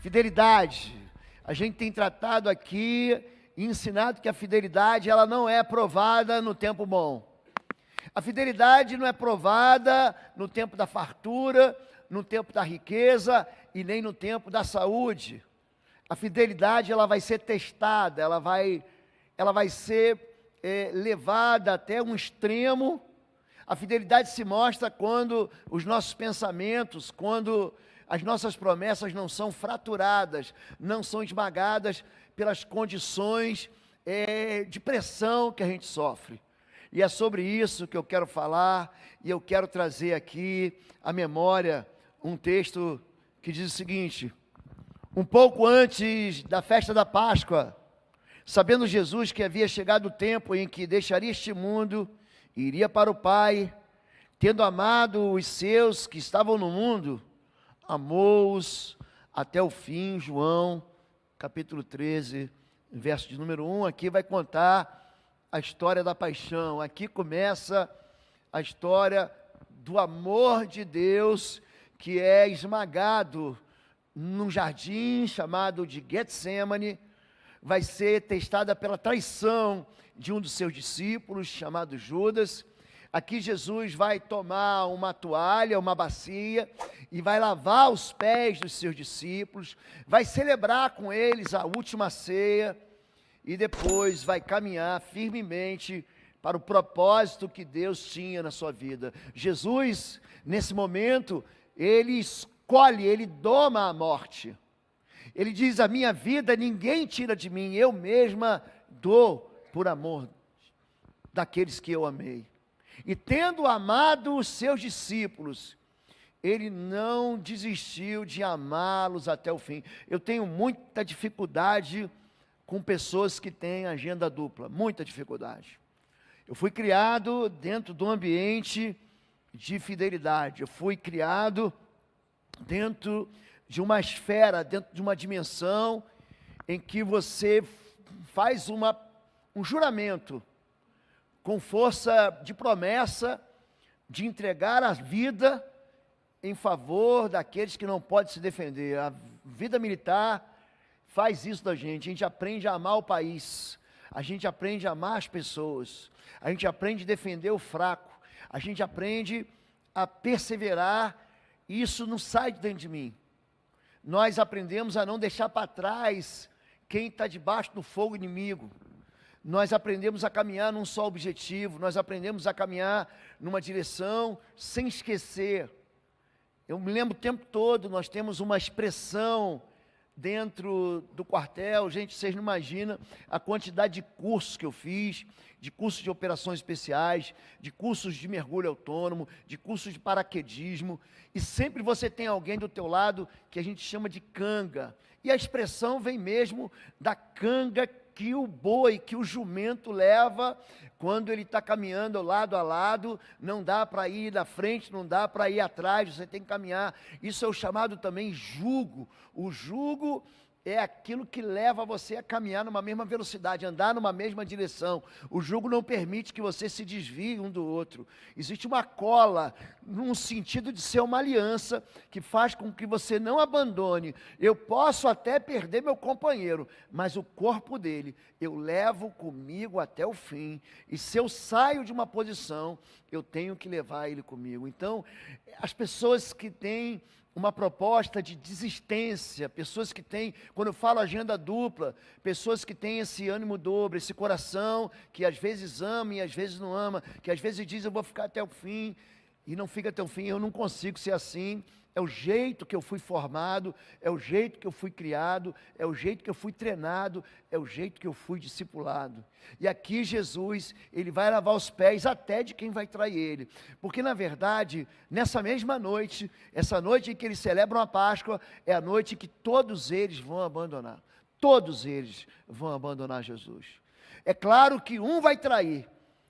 Fidelidade. A gente tem tratado aqui e ensinado que a fidelidade ela não é provada no tempo bom. A fidelidade não é provada no tempo da fartura, no tempo da riqueza e nem no tempo da saúde. A fidelidade ela vai ser testada, ela vai ser levada até um extremo. A fidelidade se mostra quando os nossos pensamentos, quando as nossas promessas não são fraturadas, não são esmagadas pelas condições de pressão que a gente sofre. E é sobre isso que eu quero falar, e eu quero trazer aqui à memória um texto que diz o seguinte: um pouco antes da festa da Páscoa, sabendo Jesus que havia chegado o tempo em que deixaria este mundo e iria para o Pai, tendo amado os seus que estavam no mundo, amou-os até o fim. João, capítulo 13, verso de número 1, aqui vai contar a história da paixão. Aqui começa a história do amor de Deus, que é esmagado num jardim chamado de Getsemane, vai ser testada pela traição de um dos seus discípulos, chamado Judas. Aqui Jesus vai tomar uma toalha, uma bacia, e vai lavar os pés dos seus discípulos, vai celebrar com eles a última ceia, e depois vai caminhar firmemente para o propósito que Deus tinha na sua vida. Jesus, nesse momento, ele escolhe, ele doma a morte. Ele diz: a minha vida ninguém tira de mim, eu mesma dou por amor daqueles que eu amei. E tendo amado os seus discípulos, ele não desistiu de amá-los até o fim. Eu tenho muita dificuldade com pessoas que têm agenda dupla, muita dificuldade. Eu fui criado dentro de um ambiente de fidelidade, eu fui criado dentro de uma esfera, dentro de uma dimensão em que você faz um juramento com força de promessa de entregar a vida em favor daqueles que não podem se defender. A vida militar faz isso da gente. A gente aprende a amar o país, a gente aprende a amar as pessoas, a gente aprende a defender o fraco, a gente aprende a perseverar, e isso não sai de dentro de mim. Nós aprendemos a não deixar para trás quem está debaixo do fogo inimigo. Nós aprendemos a caminhar num só objetivo, nós aprendemos a caminhar numa direção sem esquecer. Eu me lembro o tempo todo, nós temos uma expressão dentro do quartel. Gente, vocês não imaginam a quantidade de cursos que eu fiz, de cursos de operações especiais, de cursos de mergulho autônomo, de cursos de paraquedismo, e sempre você tem alguém do teu lado que a gente chama de canga, e a expressão vem mesmo da canga que o boi, que o jumento leva quando ele está caminhando lado a lado. Não dá para ir na frente, não dá para ir atrás, você tem que caminhar. Isso é o chamado também jugo. O jugo é aquilo que leva você a caminhar numa mesma velocidade, andar numa mesma direção. O jugo não permite que você se desvie um do outro. Existe uma cola, num sentido de ser uma aliança, que faz com que você não abandone. Eu posso até perder meu companheiro, mas o corpo dele eu levo comigo até o fim. E se eu saio de uma posição, eu tenho que levar ele comigo. Então, as pessoas que têm uma proposta de desistência, pessoas que têm, quando eu falo agenda dupla, pessoas que têm esse ânimo dobro, esse coração que às vezes ama e às vezes não ama, que às vezes diz: eu vou ficar até o fim, e não fica até o fim. Eu não consigo ser assim. É o jeito que eu fui formado, é o jeito que eu fui criado, é o jeito que eu fui treinado, é o jeito que eu fui discipulado. E aqui Jesus, ele vai lavar os pés até de quem vai trair ele. Porque na verdade, nessa mesma noite, essa noite em que eles celebram a Páscoa, é a noite que todos eles vão abandonar. Todos eles vão abandonar Jesus. É claro que um vai trair,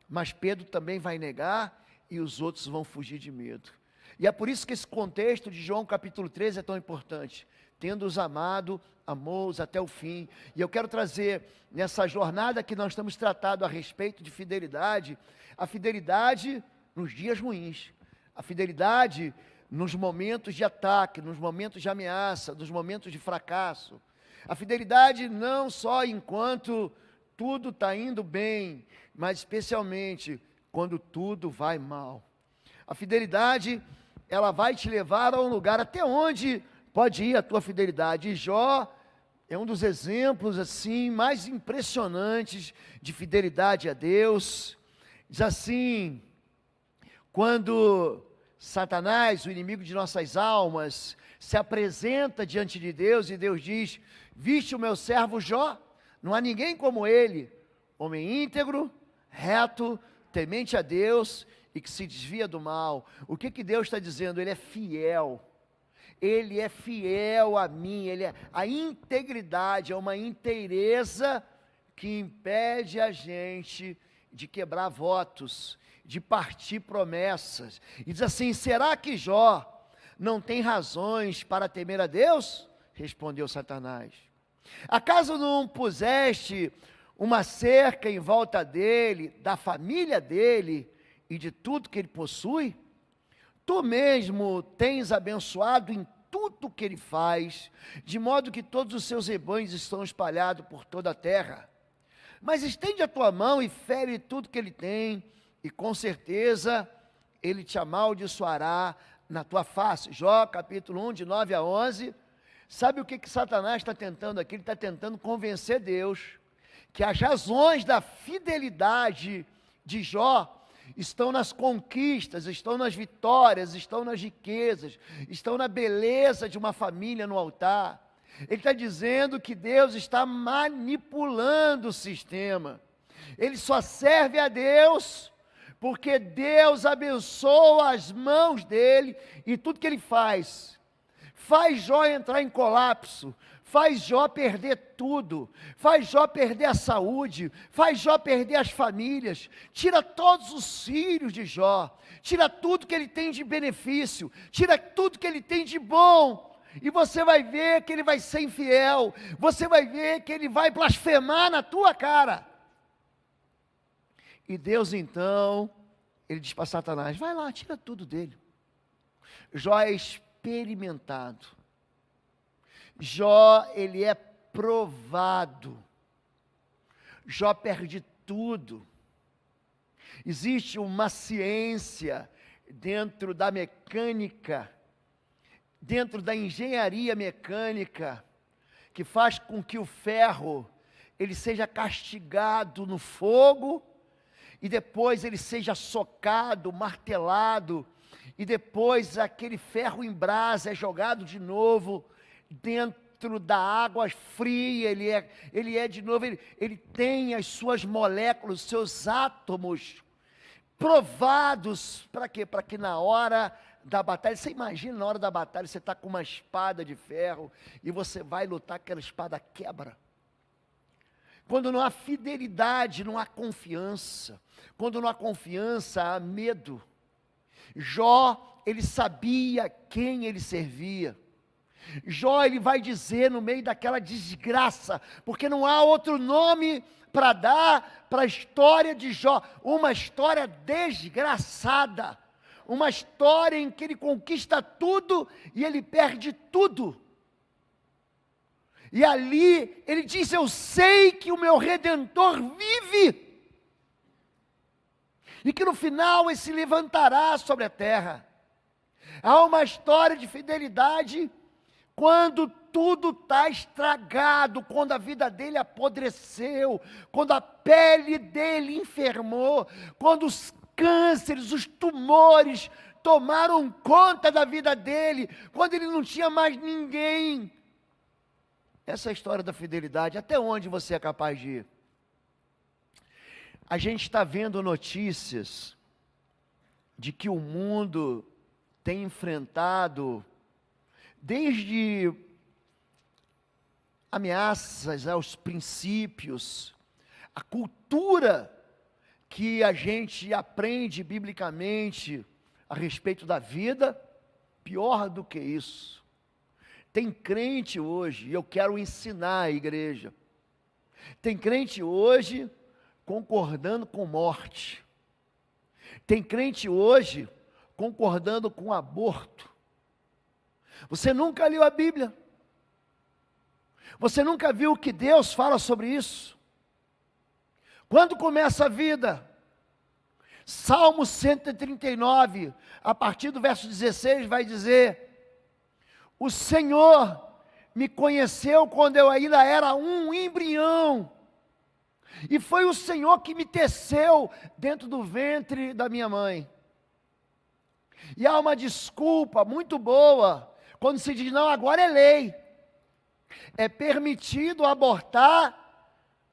mas Pedro também vai negar e os outros vão fugir de medo. E é por isso que esse contexto de João capítulo 13 é tão importante. Tendo-os amado, amou-os até o fim. E eu quero trazer, nessa jornada que nós estamos tratando a respeito de fidelidade, a fidelidade nos dias ruins, a fidelidade nos momentos de ataque, nos momentos de ameaça, nos momentos de fracasso. A fidelidade não só enquanto tudo está indo bem, mas especialmente quando tudo vai mal. A fidelidade, ela vai te levar a um lugar até onde pode ir a tua fidelidade. E Jó é um dos exemplos assim mais impressionantes de fidelidade a Deus. Diz assim: quando Satanás, o inimigo de nossas almas, se apresenta diante de Deus e Deus diz: viste o meu servo Jó? Não há ninguém como ele, homem íntegro, reto, temente a Deus e que se desvia do mal. O que Deus está dizendo? Ele é fiel. Ele é fiel a mim. A integridade é uma inteireza que impede a gente de quebrar votos, de partir promessas. E diz assim: será que Jó não tem razões para temer a Deus? Respondeu Satanás. Acaso não puseste uma cerca em volta dele, da família dele e de tudo que ele possui? Tu mesmo tens abençoado em tudo que ele faz, de modo que todos os seus rebanhos estão espalhados por toda a terra. Mas estende a tua mão e fere tudo que ele tem, e com certeza ele te amaldiçoará na tua face. Jó capítulo 1, de 9 a 11. Sabe o que Satanás está tentando aqui? Ele está tentando convencer Deus que as razões da fidelidade de Jó estão nas conquistas, estão nas vitórias, estão nas riquezas, estão na beleza de uma família no altar. Ele está dizendo que Deus está manipulando o sistema. Ele só serve a Deus porque Deus abençoa as mãos dele e tudo que ele faz Jó entrar em colapso, faz Jó perder tudo, faz Jó perder a saúde, faz Jó perder as famílias, tira todos os filhos de Jó, tira tudo que ele tem de benefício, tira tudo que ele tem de bom, e você vai ver que ele vai ser infiel, você vai ver que ele vai blasfemar na tua cara. E Deus então, ele diz para Satanás: vai lá, tira tudo dele. Jó é experimentado. Jó, ele é provado. Jó perde tudo. Existe uma ciência dentro da mecânica, dentro da engenharia mecânica, que faz com que o ferro, ele seja castigado no fogo, e depois ele seja socado, martelado, e depois aquele ferro em brasa é jogado de novo dentro da água fria, ele é de novo, ele tem as suas moléculas, os seus átomos provados, para quê? Para que na hora da batalha, você imagina na hora da batalha, você está com uma espada de ferro, e você vai lutar, aquela espada quebra. Quando não há fidelidade, não há confiança. Quando não há confiança, há medo. Jó, ele sabia quem ele servia. Jó, ele vai dizer no meio daquela desgraça, porque não há outro nome para dar para a história de Jó, uma história desgraçada, uma história em que ele conquista tudo e ele perde tudo. E ali ele diz: eu sei que o meu Redentor vive, e que no final ele se levantará sobre a terra. Há uma história de fidelidade quando tudo está estragado, quando a vida dele apodreceu, quando a pele dele enfermou, quando os cânceres, os tumores tomaram conta da vida dele, quando ele não tinha mais ninguém. Essa é a história da fidelidade. Até onde você é capaz de ir? A gente está vendo notícias de que o mundo tem enfrentado, desde ameaças aos princípios, a cultura que a gente aprende biblicamente a respeito da vida, pior do que isso. Tem crente hoje, e eu quero ensinar a igreja, tem crente hoje concordando com morte, tem crente hoje concordando com aborto, Você nunca leu a Bíblia? Você nunca viu o que Deus fala sobre isso? Quando começa a vida? Salmo 139, a partir do verso 16, vai dizer: o Senhor me conheceu quando eu ainda era um embrião, e foi o Senhor que me teceu dentro do ventre da minha mãe. E há uma desculpa muito boa, quando se diz, não, agora é lei, é permitido abortar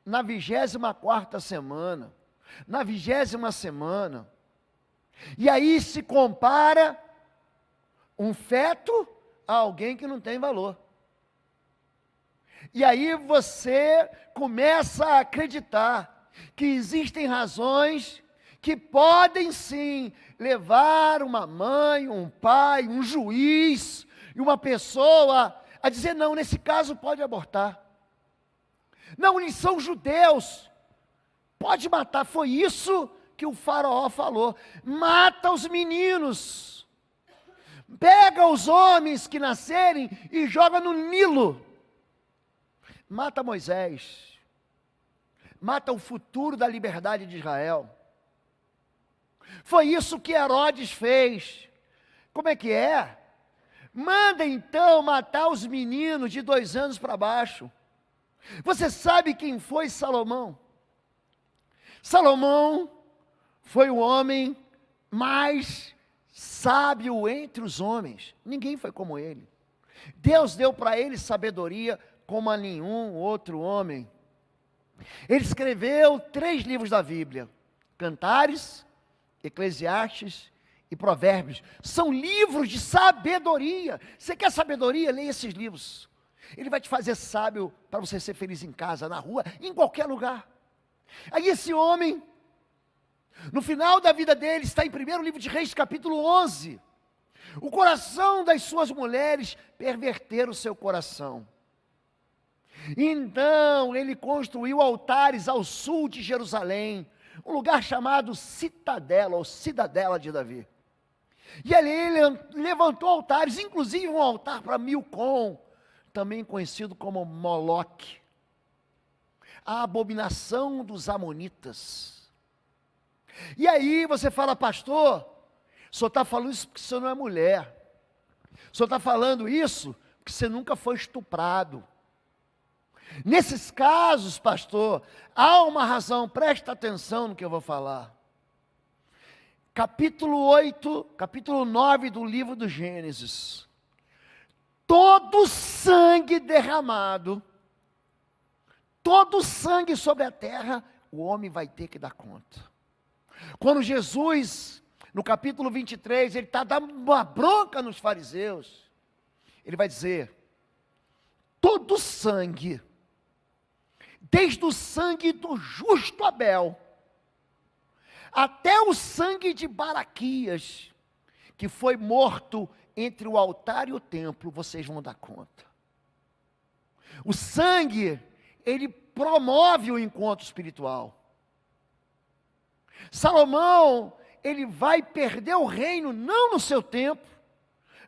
na 24ª semana, na 20ª semana, e aí se compara um feto a alguém que não tem valor. E aí você começa a acreditar que existem razões que podem sim levar uma mãe, um pai, um juiz e uma pessoa a dizer, não, nesse caso pode abortar. Não, eles são judeus, pode matar. Foi isso que o faraó falou: mata os meninos, pega os homens que nascerem e joga no Nilo. Mata Moisés, mata o futuro da liberdade de Israel. Foi isso que Herodes fez. Como é que é? Manda então matar os meninos de 2 anos para baixo. Você sabe quem foi Salomão? Salomão foi o homem mais sábio entre os homens. Ninguém foi como ele. Deus deu para ele sabedoria como a nenhum outro homem. Ele escreveu 3 livros da Bíblia: Cantares, Eclesiastes e Provérbios. São livros de sabedoria. Você quer sabedoria? Leia esses livros. Ele vai te fazer sábio para você ser feliz em casa, na rua, em qualquer lugar. Aí esse homem, no final da vida dele, está em 1º livro de Reis, capítulo 11. O coração das suas mulheres perverteram o seu coração. Então ele construiu altares ao sul de Jerusalém, um lugar chamado Citadela, ou Cidadela de Davi. E ali ele levantou altares, inclusive um altar para Milcom, também conhecido como Moloque, a abominação dos amonitas. E aí você fala, pastor, o senhor está falando isso porque você não é mulher. O senhor está falando isso porque você nunca foi estuprado. Nesses casos, pastor, há uma razão, presta atenção no que eu vou falar. Capítulo 8, capítulo 9 do livro do Gênesis. Todo sangue derramado, todo sangue sobre a terra, o homem vai ter que dar conta. Quando Jesus, no capítulo 23, ele está dando uma bronca nos fariseus, ele vai dizer, todo sangue, desde o sangue do justo Abel, até o sangue de Baraquias, que foi morto entre o altar e o templo, vocês vão dar conta. O sangue, ele promove o encontro espiritual. Salomão, ele vai perder o reino, não no seu tempo,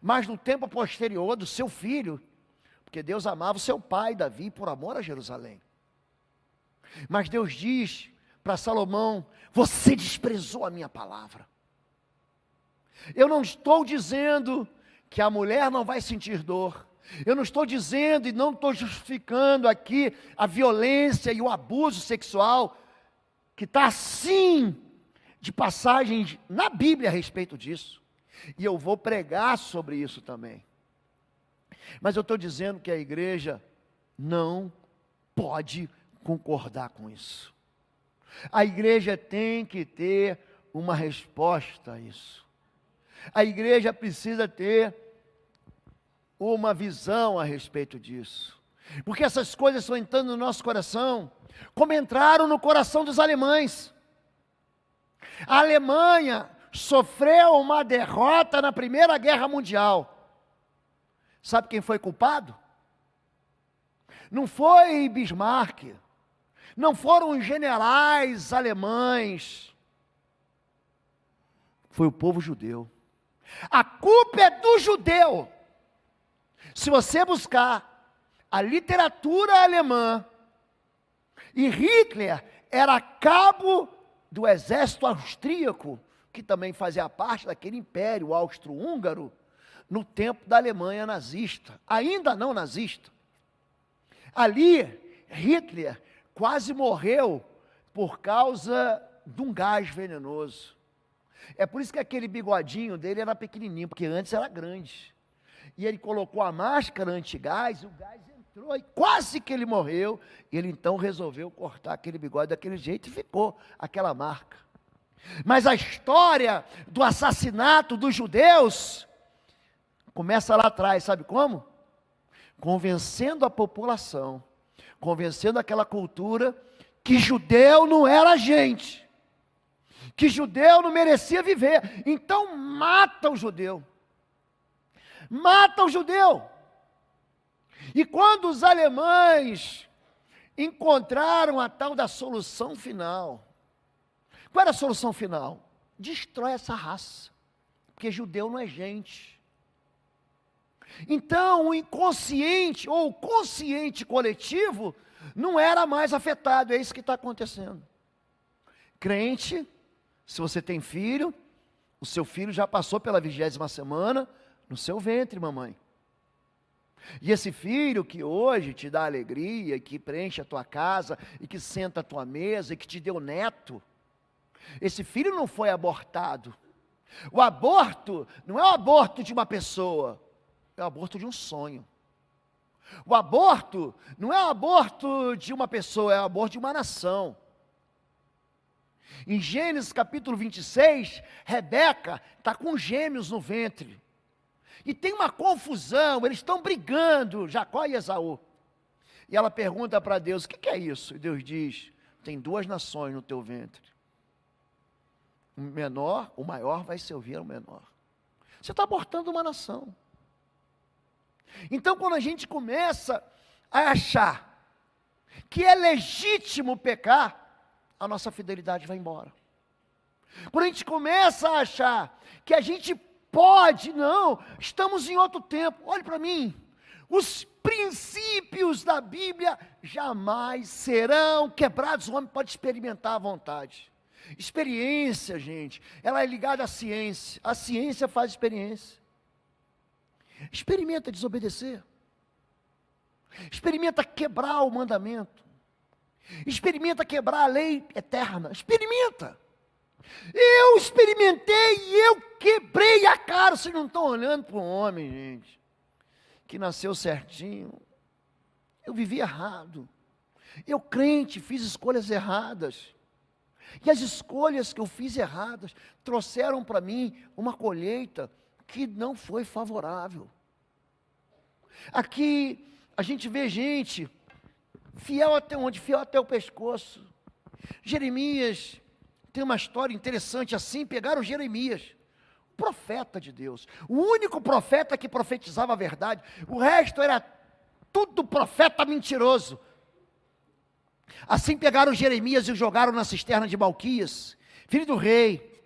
mas no tempo posterior do seu filho, porque Deus amava o seu pai, Davi, por amor a Jerusalém. Mas Deus diz para Salomão, você desprezou a minha palavra. Eu não estou dizendo que a mulher não vai sentir dor. Eu não estou dizendo e não estou justificando aqui a violência e o abuso sexual, que está assim de passagens na Bíblia a respeito disso. E eu vou pregar sobre isso também. Mas eu estou dizendo que a igreja não pode concordar com isso. A igreja tem que ter uma resposta a isso. A igreja precisa ter uma visão a respeito disso. Porque essas coisas estão entrando no nosso coração, como entraram no coração dos alemães. A Alemanha sofreu uma derrota na Primeira Guerra Mundial. Sabe quem foi culpado? Não foi Bismarck, não foram os generais alemães, foi o povo judeu. A culpa é do judeu. Se você buscar a literatura alemã, e Hitler era cabo do exército austríaco, que também fazia parte daquele império austro-húngaro, no tempo da Alemanha nazista, ainda não nazista. Ali, Hitler quase morreu por causa de um gás venenoso. É por isso que aquele bigodinho dele era pequenininho, porque antes era grande. E ele colocou a máscara antigás, e o gás entrou, e quase que ele morreu. E ele então resolveu cortar aquele bigode daquele jeito e ficou aquela marca. Mas a história do assassinato dos judeus começa lá atrás, sabe como? Convencendo a população, convencendo aquela cultura que judeu não era gente, que judeu não merecia viver, então mata o judeu, mata o judeu. E quando os alemães encontraram a tal da solução final, qual era a solução final? Destrói essa raça, porque judeu não é gente. Então o inconsciente ou o consciente coletivo não era mais afetado, é isso que está acontecendo. Crente, se você tem filho, o seu filho já passou pela 20ª semana no seu ventre, mamãe. E esse filho que hoje te dá alegria, que preenche a tua casa, e que senta à tua mesa, e que te deu neto, esse filho não foi abortado. O aborto não é o aborto de uma pessoa, é o aborto de um sonho. O aborto não é o aborto de uma pessoa, é o aborto de uma nação. Em Gênesis capítulo 26, Rebeca está com gêmeos no ventre. E tem uma confusão, eles estão brigando, Jacó e Esaú. E ela pergunta para Deus, o que é isso? E Deus diz, tem 2 nações no teu ventre. O maior vai se ouvir ao menor. Você está abortando uma nação. Então, quando a gente começa a achar que é legítimo pecar, a nossa fidelidade vai embora. Quando a gente começa a achar que a gente pode, não, estamos em outro tempo, olhe para mim, os princípios da Bíblia jamais serão quebrados, o homem pode experimentar à vontade. Experiência, gente, ela é ligada à ciência. A ciência faz experiência. Experimenta desobedecer. Experimenta quebrar o mandamento. Experimenta quebrar a lei eterna. Experimenta. Eu experimentei e eu quebrei a cara. Vocês não estão olhando para um homem, gente, que nasceu certinho. Eu vivi errado. Eu, crente, fiz escolhas erradas. E as escolhas que eu fiz erradas trouxeram para mim uma colheita que não foi favorável. Aqui a gente vê gente fiel até onde? Fiel até o pescoço. Jeremias tem uma história interessante assim, pegaram Jeremias, profeta de Deus, o único profeta que profetizava a verdade, o resto era tudo profeta mentiroso. Assim pegaram Jeremias e o jogaram na cisterna de Malquias, filho do rei,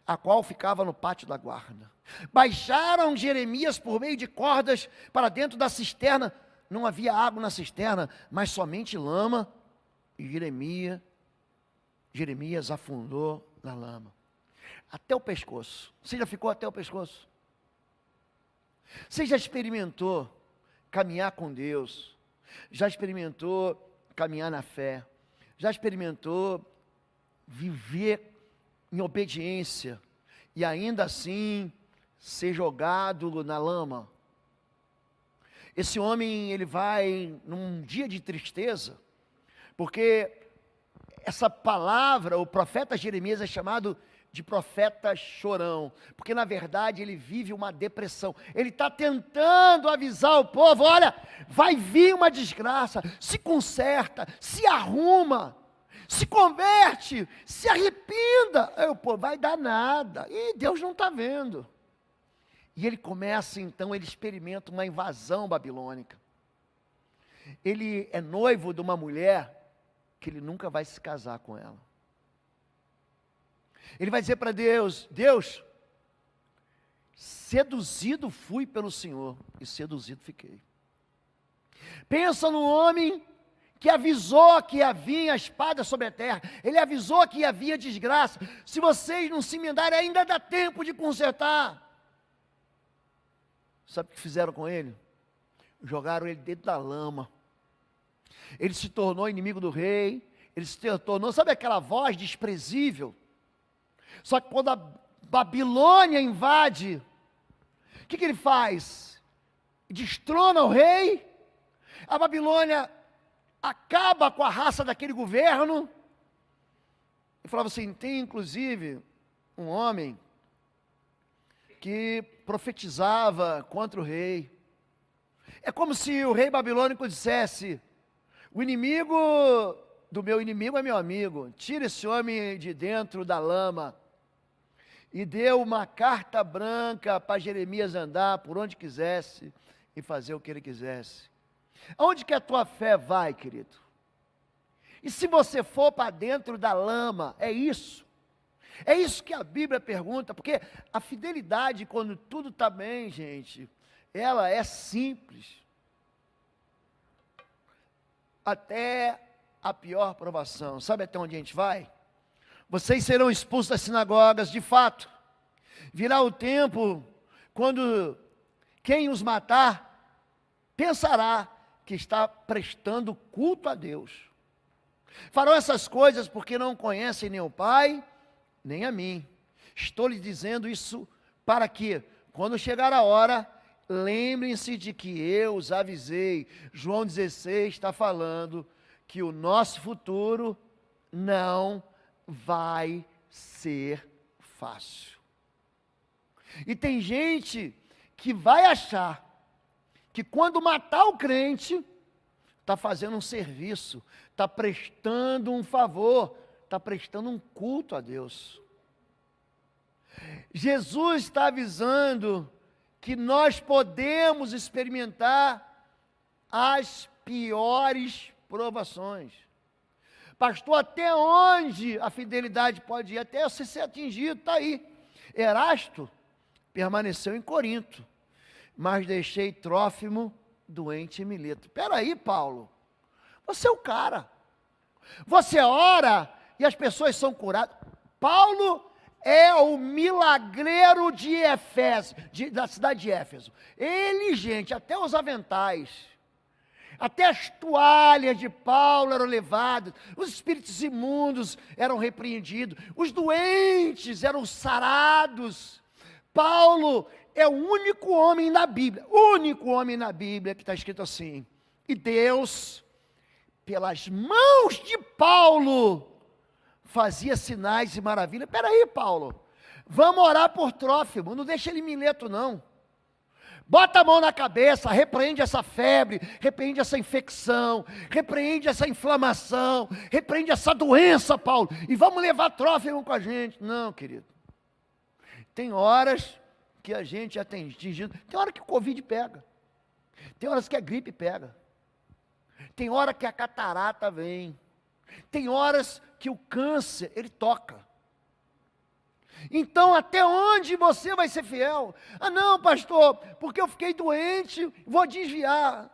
a qual ficava no pátio da guarda. Baixaram Jeremias por meio de cordas para dentro da cisterna. Não havia água na cisterna, mas somente lama. E Jeremias afundou na lama, até o pescoço. Você já ficou até o pescoço? Você já experimentou caminhar com Deus? Já experimentou caminhar na fé? Já experimentou viver em obediência e ainda assim ser jogado na lama? Esse homem, ele vai num dia de tristeza, porque essa palavra, o profeta Jeremias é chamado de profeta chorão, porque na verdade ele vive uma depressão. Ele está tentando avisar o povo, olha, vai vir uma desgraça, se conserta, se arruma, se converte, se arrependa. Aí o povo, vai dar nada, e Deus não está vendo. E ele começa então, ele experimenta uma invasão babilônica. Ele é noivo de uma mulher que ele nunca vai se casar com ela. Ele vai dizer para Deus, Deus, seduzido fui pelo Senhor e seduzido fiquei. Pensa no homem que avisou que havia espada sobre a terra, ele avisou que havia desgraça. Se vocês não se emendarem, ainda dá tempo de consertar. Sabe o que fizeram com ele? Jogaram ele dentro da lama. Ele se tornou inimigo do rei, ele se tornou, sabe aquela voz desprezível? Só que quando a Babilônia invade, o que ele faz? Destrona o rei, a Babilônia acaba com a raça daquele governo, e falava assim, tem inclusive um homem que profetizava contra o rei. É como se o rei babilônico dissesse, o inimigo do meu inimigo é meu amigo, tira esse homem de dentro da lama. E deu uma carta branca para Jeremias andar por onde quisesse e fazer o que ele quisesse. Aonde que a tua fé vai, querido? E se você for para dentro da lama, é isso. É isso que a Bíblia pergunta, porque a fidelidade, quando tudo está bem, gente, ela é simples. Até a pior provação. Sabe até onde a gente vai? Vocês serão expulsos das sinagogas, de fato. Virá o tempo quando quem os matar pensará que está prestando culto a Deus. Farão essas coisas porque não conhecem nem o Pai, nem a mim. Estou lhes dizendo isso para que, quando chegar a hora, lembrem-se de que eu os avisei. João 16 está falando que o nosso futuro não vai ser fácil. E tem gente que vai achar que quando matar o crente, está fazendo um serviço, está prestando um favor, está prestando um culto a Deus. Jesus está avisando que nós podemos experimentar as piores provações. Pastor, até onde a fidelidade pode ir? Até você ser atingido, está aí. Erasto permaneceu em Corinto, mas deixei Trófimo doente em Mileto. Espera aí, Paulo, você é o cara. Você ora e as pessoas são curadas. Paulo é o milagreiro de Éfeso, da cidade de Éfeso. Ele, gente, até os aventais, até as toalhas de Paulo eram levadas, os espíritos imundos eram repreendidos, os doentes eram sarados. Paulo é o único homem na Bíblia que está escrito assim, e Deus, pelas mãos de Paulo, fazia sinais e maravilhas. Espera aí, Paulo, vamos orar por Trófimo, não deixa ele em Mileto não. Bota a mão na cabeça, repreende essa febre, repreende essa infecção, repreende essa inflamação, repreende essa doença, Paulo, e vamos levar Trófimo com a gente. Não, querido. Tem horas que a gente é atingido, tem hora que o Covid pega, tem horas que a gripe pega, tem hora que a catarata vem, tem horas que o câncer, ele toca. Então, até onde você vai ser fiel? Ah, não, pastor, porque eu fiquei doente, vou desviar.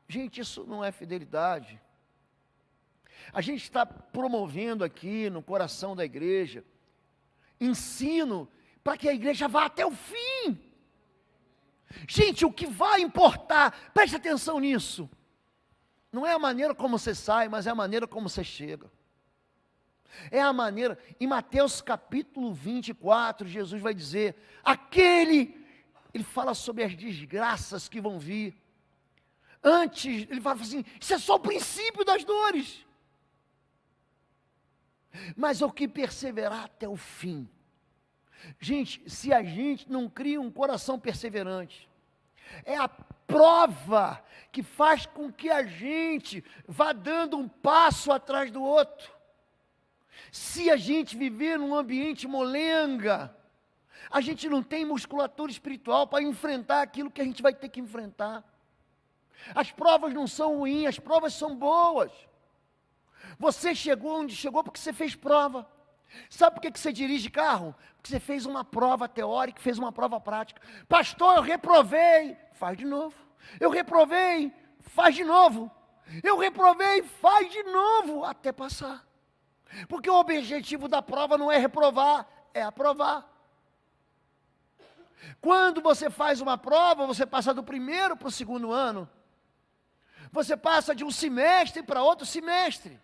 Gente, isso não é fidelidade. A gente está promovendo aqui no coração da igreja ensino para que a igreja vá até o fim. Gente, o que vai importar, preste atenção nisso, não é a maneira como você sai, mas é a maneira como você chega. É a maneira, em Mateus capítulo 24, Jesus vai dizer, ele fala sobre as desgraças que vão vir. Antes, ele fala assim, isso é só o princípio das dores. Mas o que perseverar até o fim. Gente, se a gente não cria um coração perseverante, é a prova que faz com que a gente vá dando um passo atrás do outro. Se a gente viver num ambiente molenga, a gente não tem musculatura espiritual para enfrentar aquilo que a gente vai ter que enfrentar. As provas não são ruins, as provas são boas. Você chegou onde chegou porque você fez prova. Sabe por que você dirige carro? Porque você fez uma prova teórica, fez uma prova prática. Pastor, eu reprovei. Faz de novo. Eu reprovei. Faz de novo. Eu reprovei. Faz de novo. Até passar. Porque o objetivo da prova não é reprovar, é aprovar. Quando você faz uma prova, você passa do primeiro para o segundo ano. Você passa de um semestre para outro semestre.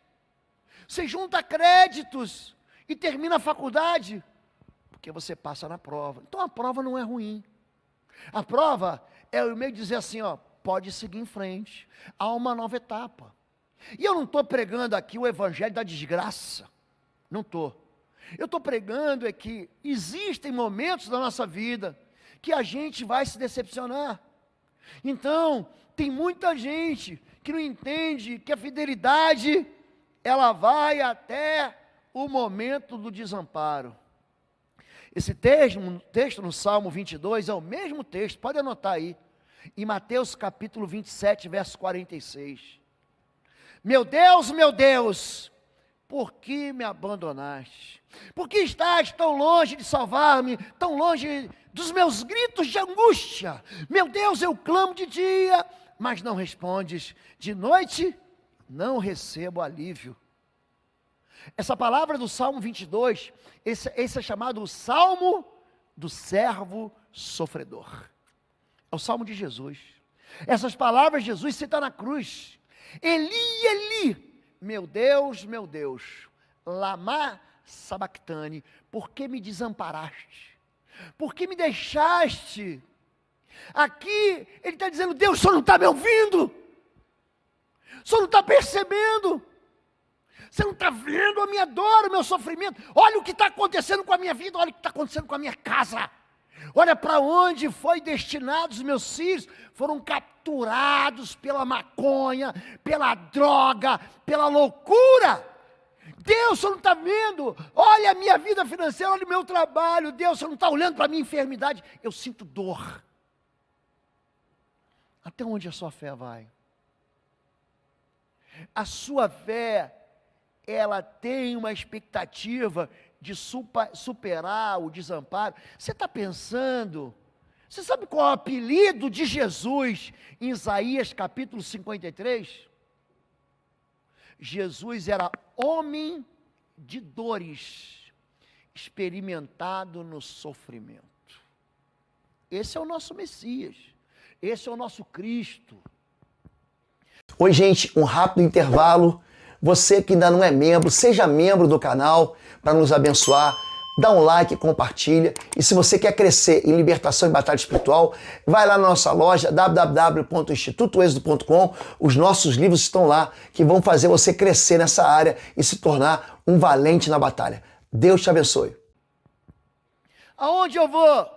Você junta créditos e termina a faculdade, porque você passa na prova. Então a prova não é ruim. A prova é o meio de dizer assim, ó, pode seguir em frente. Há uma nova etapa. E eu não estou pregando aqui o evangelho da desgraça. Não estou. Eu estou pregando é que existem momentos da nossa vida que a gente vai se decepcionar. Então, tem muita gente que não entende que a fidelidade, ela vai até o momento do desamparo. Esse texto no Salmo 22 é o mesmo texto, pode anotar aí, em Mateus capítulo 27, verso 46. Meu Deus, por que me abandonaste? Por que estás tão longe de salvar-me, tão longe dos meus gritos de angústia? Meu Deus, eu clamo de dia, mas não respondes. De noite, não recebo alívio. Essa palavra do Salmo 22, esse é chamado o Salmo do servo sofredor. É o Salmo de Jesus. Essas palavras Jesus cita na cruz. Eli, Eli, meu Deus, lama sabactane, por que me desamparaste? Por que me deixaste? Aqui ele está dizendo, Deus, o Senhor não está me ouvindo? O Senhor não está percebendo? Você não está vendo a minha dor, o meu sofrimento? Olha o que está acontecendo com a minha vida, olha o que está acontecendo com a minha casa. Olha para onde foi destinados os meus filhos, foram capturados pela maconha, pela droga, pela loucura. Deus, o Senhor não está vendo? Olha a minha vida financeira, olha o meu trabalho. Deus, o Senhor não está olhando para a minha enfermidade. Eu sinto dor. Até onde a sua fé vai? A sua fé, ela tem uma expectativa de superar o desamparo. Você está pensando, você sabe qual é o apelido de Jesus em Isaías capítulo 53? Jesus era homem de dores, experimentado no sofrimento. Esse é o nosso Messias, esse é o nosso Cristo. Oi, gente, um rápido intervalo. Você que ainda não é membro, seja membro do canal para nos abençoar. Dá um like, compartilha. E se você quer crescer em libertação e batalha espiritual, vai lá na nossa loja www.institutoexodo.com. Os nossos livros estão lá que vão fazer você crescer nessa área e se tornar um valente na batalha. Deus te abençoe. Aonde eu vou?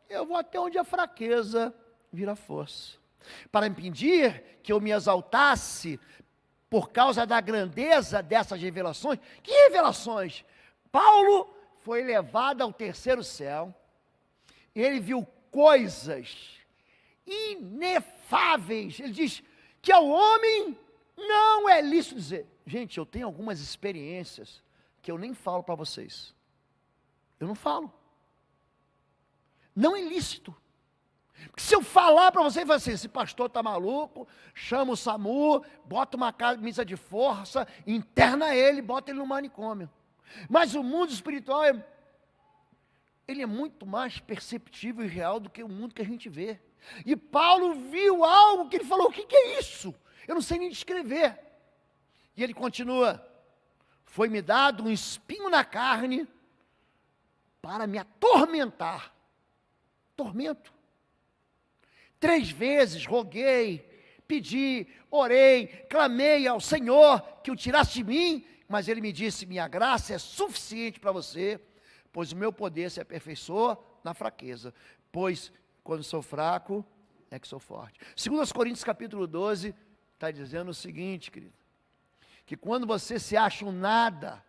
Eu vou até onde a fraqueza vira força. Para impedir que eu me exaltasse por causa da grandeza dessas revelações. Que revelações? Paulo foi levado ao terceiro céu, ele viu coisas inefáveis. Ele diz que ao homem não é lícito dizer. Gente, eu tenho algumas experiências que eu nem falo para vocês. Eu não falo. Não é lícito. Porque se eu falar para vocês, vai assim, esse pastor está maluco, chama o SAMU, bota uma camisa de força, interna ele, bota ele no manicômio. Mas o mundo espiritual, ele é muito mais perceptível e real do que o mundo que a gente vê. E Paulo viu algo que ele falou, o que é isso? Eu não sei nem descrever. E ele continua, foi-me dado um espinho na carne para me atormentar. Tormento. 3 vezes roguei, pedi, orei, clamei ao Senhor que o tirasse de mim, mas ele me disse, minha graça é suficiente para você, pois o meu poder se aperfeiçoa na fraqueza, pois quando sou fraco, é que sou forte. 2 Coríntios capítulo 12, está dizendo o seguinte, querido, que quando você se acha um nada,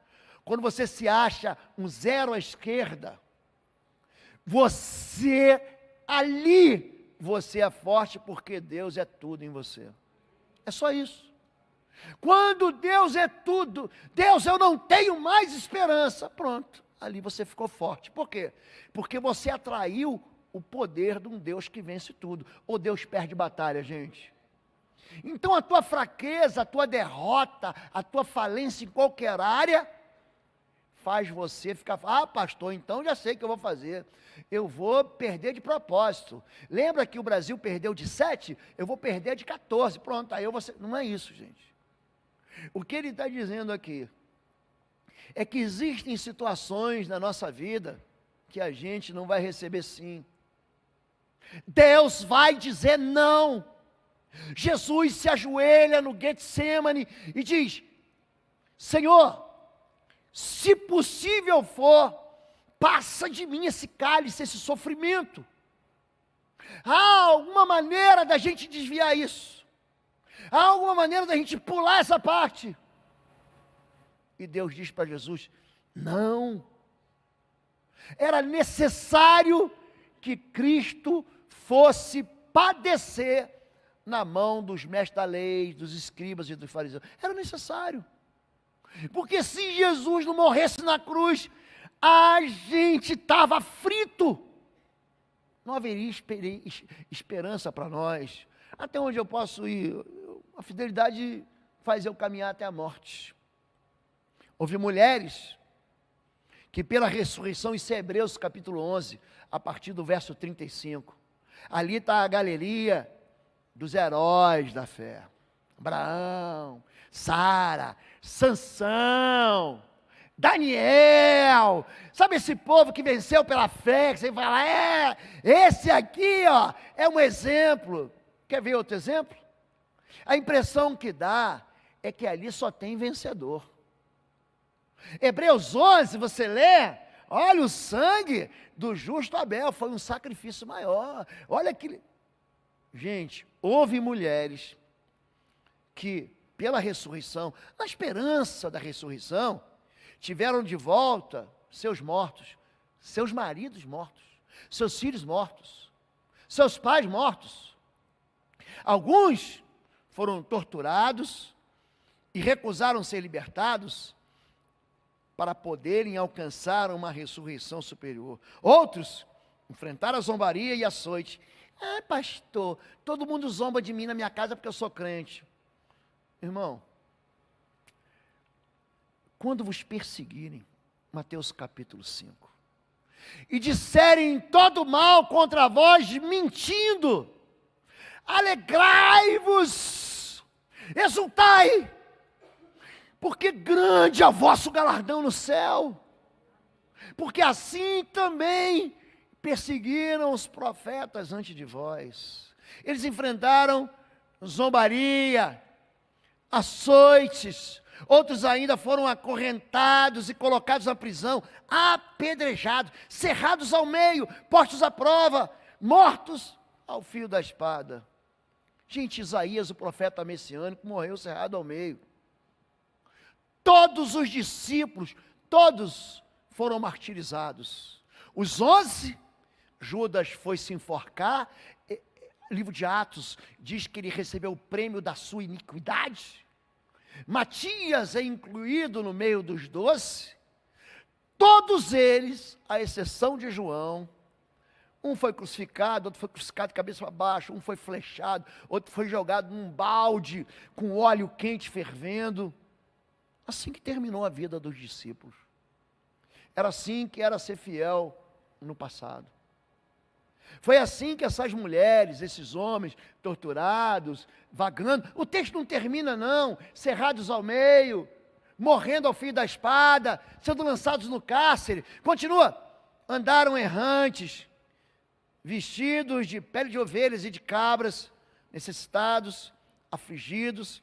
quando você se acha um zero à esquerda, você ali, você é forte porque Deus é tudo em você. É só isso. Quando Deus é tudo, Deus, eu não tenho mais esperança. Pronto, ali você ficou forte. Por quê? Porque você atraiu o poder de um Deus que vence tudo. Ou Deus perde batalha, gente. Então a tua fraqueza, a tua derrota, a tua falência em qualquer área, faz você ficar, pastor, então já sei o que eu vou fazer. Eu vou perder de propósito. Lembra que o Brasil perdeu de 7? Eu vou perder de 14. Pronto, aí eu vou ser... Não é isso, gente. O que ele está dizendo aqui é que existem situações na nossa vida que a gente não vai receber sim. Deus vai dizer não. Jesus se ajoelha no Getsemane e diz: Senhor, se possível for, passa de mim esse cálice, esse sofrimento. Há alguma maneira da gente desviar isso? Há alguma maneira da gente pular essa parte? E Deus diz para Jesus: não. Era necessário que Cristo fosse padecer na mão dos mestres da lei, dos escribas e dos fariseus. Era necessário. Porque se Jesus não morresse na cruz, a gente estava frito. Não haveria esperança para nós. Até onde eu posso ir? A fidelidade faz eu caminhar até a morte. Houve mulheres que pela ressurreição, isso é Hebreus capítulo 11, a partir do verso 35. Ali está a galeria dos heróis da fé. Abraão, Sara, Sansão, Daniel, sabe esse povo que venceu pela fé, que você fala, esse aqui, ó, é um exemplo. Quer ver outro exemplo? A impressão que dá é que ali só tem vencedor. Hebreus 11, você lê, olha o sangue do justo Abel, foi um sacrifício maior, olha que... Gente, houve mulheres que, pela ressurreição, na esperança da ressurreição, tiveram de volta seus mortos, seus maridos mortos, seus filhos mortos, seus pais mortos. Alguns foram torturados e recusaram ser libertados para poderem alcançar uma ressurreição superior. Outros enfrentaram a zombaria e açoite. Pastor, todo mundo zomba de mim na minha casa porque eu sou crente. Irmão, quando vos perseguirem, Mateus capítulo 5, e disserem todo mal contra vós, mentindo, alegrai-vos, exultai, porque grande é o vosso galardão no céu, porque assim também perseguiram os profetas antes de vós. Eles enfrentaram zombaria, açoites, outros ainda foram acorrentados e colocados na prisão, apedrejados, cerrados ao meio, postos à prova, mortos ao fio da espada. Gente, Isaías, o profeta messiânico, morreu cerrado ao meio. Todos os discípulos, todos foram martirizados. Os 11, Judas foi se enforcar. Livro de Atos diz que ele recebeu o prêmio da sua iniquidade. Matias é incluído no meio dos 12. Todos eles, à exceção de João, um foi crucificado, outro foi crucificado de cabeça para baixo, um foi flechado, outro foi jogado num balde com óleo quente fervendo. Assim que terminou a vida dos discípulos. Era assim que era ser fiel no passado. Foi assim que essas mulheres, esses homens torturados, vagando, o texto não termina não, cerrados ao meio, morrendo ao fio da espada, sendo lançados no cárcere, continua, andaram errantes, vestidos de pele de ovelhas e de cabras, necessitados, afligidos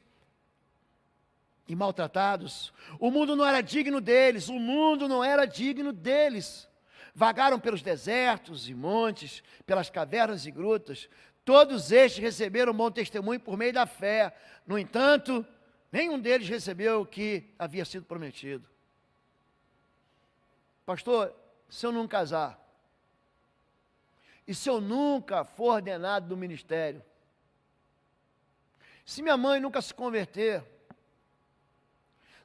e maltratados. O mundo não era digno deles, o mundo não era digno deles. Vagaram pelos desertos e montes, pelas cavernas e grutas. Todos estes receberam bom testemunho por meio da fé. No entanto, nenhum deles recebeu o que havia sido prometido. Pastor, se eu não casar, e se eu nunca for ordenado do ministério, se minha mãe nunca se converter,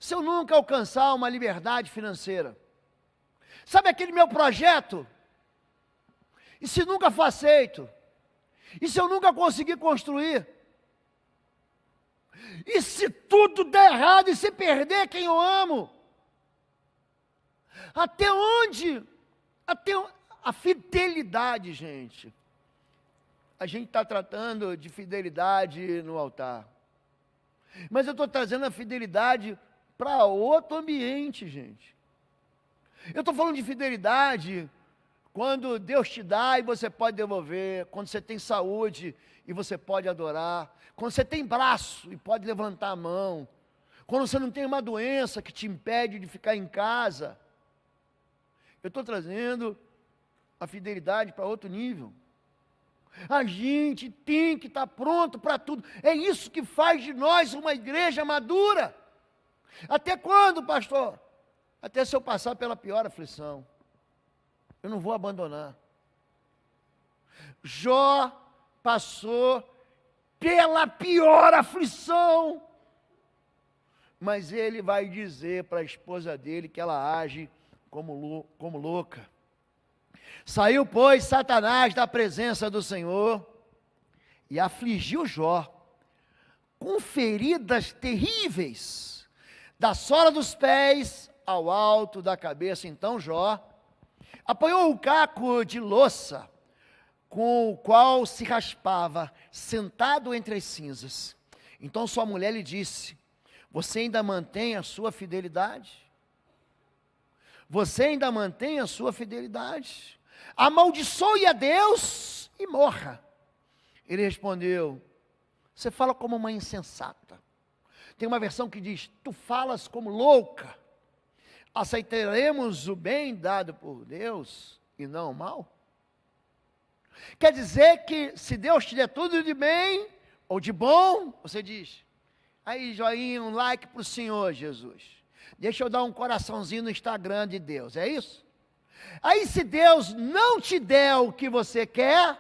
se eu nunca alcançar uma liberdade financeira? Sabe aquele meu projeto? E se nunca for aceito? E se eu nunca conseguir construir? E se tudo der errado e se perder quem eu amo? Até onde? A fidelidade, gente. A gente está tratando de fidelidade no altar. Mas eu estou trazendo a fidelidade para outro ambiente, gente. Eu estou falando de fidelidade quando Deus te dá e você pode devolver, quando você tem saúde e você pode adorar, quando você tem braço e pode levantar a mão, quando você não tem uma doença que te impede de ficar em casa. Eu estou trazendo a fidelidade para outro nível. A gente tem que estar pronto para tudo. É isso que faz de nós uma igreja madura. Até quando, pastor? Até se eu passar pela pior aflição. Eu não vou abandonar. Jó passou pela pior aflição. Mas ele vai dizer para a esposa dele que ela age como louca. Saiu, pois, Satanás da presença do Senhor e afligiu Jó com feridas terríveis, da sola dos pés ao alto da cabeça. Então Jó apanhou o caco de louça com o qual se raspava, sentado entre as cinzas. Então sua mulher lhe disse: você ainda mantém a sua fidelidade? Você ainda mantém a sua fidelidade? Amaldiçoe a Deus e morra. Ele respondeu: você fala como uma insensata. Tem uma versão que diz: tu falas como louca. Aceitaremos o bem dado por Deus e não o mal? Quer dizer que se Deus te der tudo de bem ou de bom, você diz: aí, joinha, um like para o Senhor Jesus. Deixa eu dar um coraçãozinho no Instagram de Deus, é isso? Aí se Deus não te der o que você quer,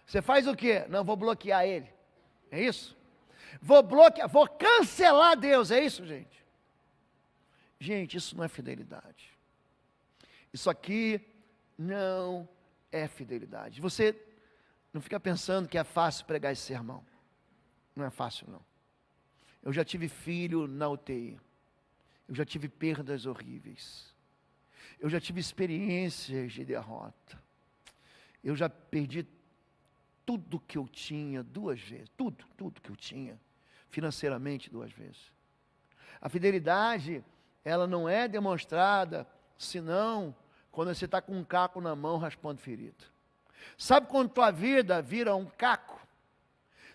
você faz o quê? Não, vou bloquear ele, é isso? Vou bloquear, vou cancelar Deus, é isso, gente? Gente, isso não é fidelidade. Isso aqui não é fidelidade. Você não fica pensando que é fácil pregar esse sermão. Não é fácil, não. Eu já tive filho na UTI. Eu já tive perdas horríveis. Eu já tive experiências de derrota. Eu já perdi tudo que eu tinha 2 vezes. Tudo que eu tinha, financeiramente 2 vezes. A fidelidade, ela não é demonstrada, senão quando você está com um caco na mão raspando ferida. Sabe quando tua vida vira um caco?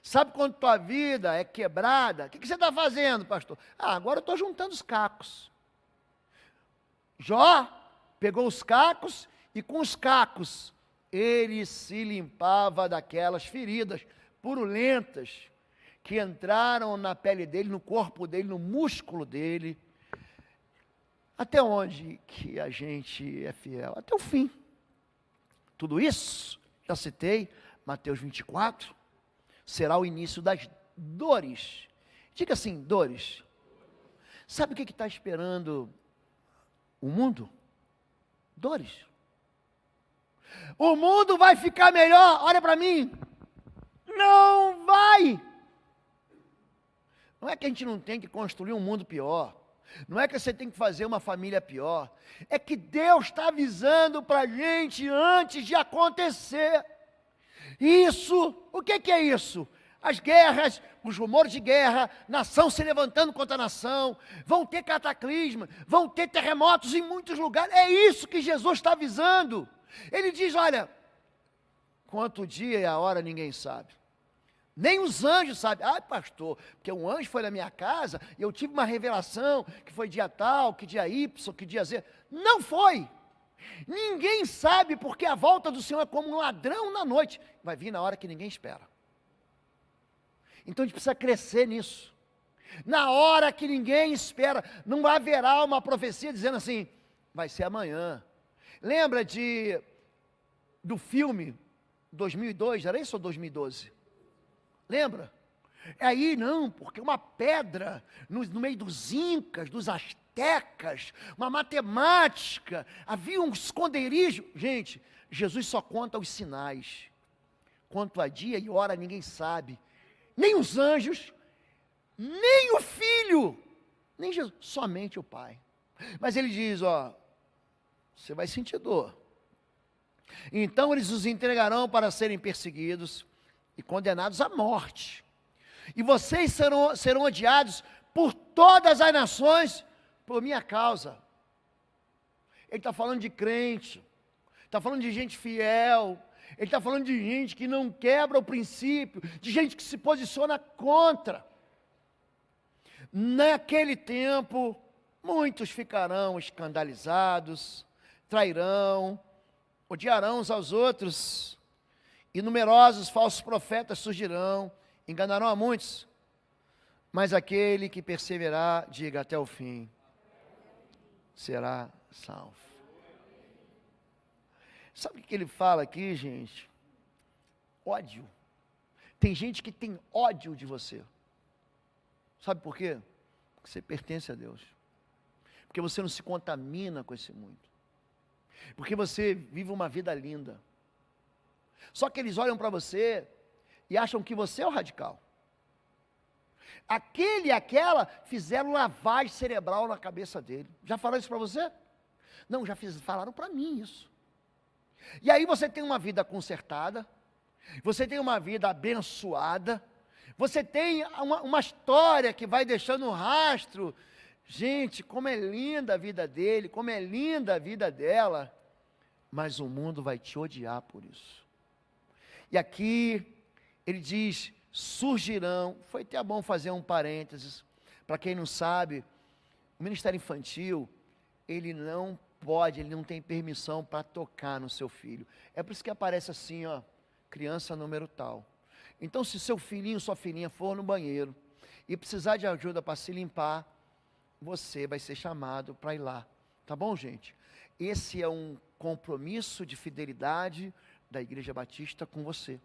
Sabe quando tua vida é quebrada? O que você está fazendo, pastor? Agora eu estou juntando os cacos. Jó pegou os cacos e com os cacos ele se limpava daquelas feridas purulentas que entraram na pele dele, no corpo dele, no músculo dele. Até onde que a gente é fiel? Até o fim. Tudo isso, já citei, Mateus 24, será o início das dores. Diga assim, dores. Sabe o que está esperando o mundo? Dores. O mundo vai ficar melhor, olha para mim. Não vai. Não é que a gente não tem que construir um mundo pior. Não é que você tem que fazer uma família pior. É que Deus está avisando para a gente antes de acontecer. Isso, o que é isso? As guerras, os rumores de guerra, nação se levantando contra a nação, vão ter cataclisma, vão ter terremotos em muitos lugares. É isso que Jesus está avisando. Ele diz, olha, quanto o dia e a hora ninguém sabe. Nem os anjos sabem. Ah, pastor, porque um anjo foi na minha casa e eu tive uma revelação que foi dia tal, que dia Y, que dia Z. Não foi. Ninguém sabe, porque a volta do Senhor é como um ladrão na noite. Vai vir na hora que ninguém espera. Então a gente precisa crescer nisso. Na hora que ninguém espera, não haverá uma profecia dizendo assim, vai ser amanhã. Lembra do filme 2002, era isso ou 2012? Lembra? Aí não, porque uma pedra no meio dos incas, dos astecas, uma matemática, havia um esconderijo. Gente, Jesus só conta os sinais. Quanto a dia e hora ninguém sabe, nem os anjos, nem o Filho, nem Jesus, somente o Pai. Mas ele diz, ó, você vai sentir dor. Então eles os entregarão para serem perseguidos e condenados à morte. E vocês serão odiados por todas as nações por minha causa. Ele está falando de crente, está falando de gente fiel, ele está falando de gente que não quebra o princípio, de gente que se posiciona contra. Naquele tempo, muitos ficarão escandalizados, trairão, odiarão uns aos outros, e numerosos falsos profetas surgirão, enganarão a muitos, mas aquele que perseverar, diga até o fim, será salvo. Sabe o que ele fala aqui, gente? Ódio. Tem gente que tem ódio de você. Sabe por quê? Porque você pertence a Deus. Porque você não se contamina com esse mundo. Porque você vive uma vida linda. Só que eles olham para você e acham que você é o radical. Aquele e aquela fizeram lavagem cerebral na cabeça dele. Já falaram isso para você? Não, falaram para mim isso. E aí você tem uma vida consertada, você tem uma vida abençoada, você tem uma história que vai deixando um rastro. Gente, como é linda a vida dele, como é linda a vida dela, mas o mundo vai te odiar por isso. E aqui ele diz, surgirão, foi até bom fazer um parênteses, para quem não sabe, o Ministério Infantil, ele não pode, ele não tem permissão para tocar no seu filho. É por isso que aparece assim, ó, criança número tal. Então, se seu filhinho, sua filhinha for no banheiro e precisar de ajuda para se limpar, você vai ser chamado para ir lá. Tá bom, gente? Esse é um compromisso de fidelidade da Igreja Batista com você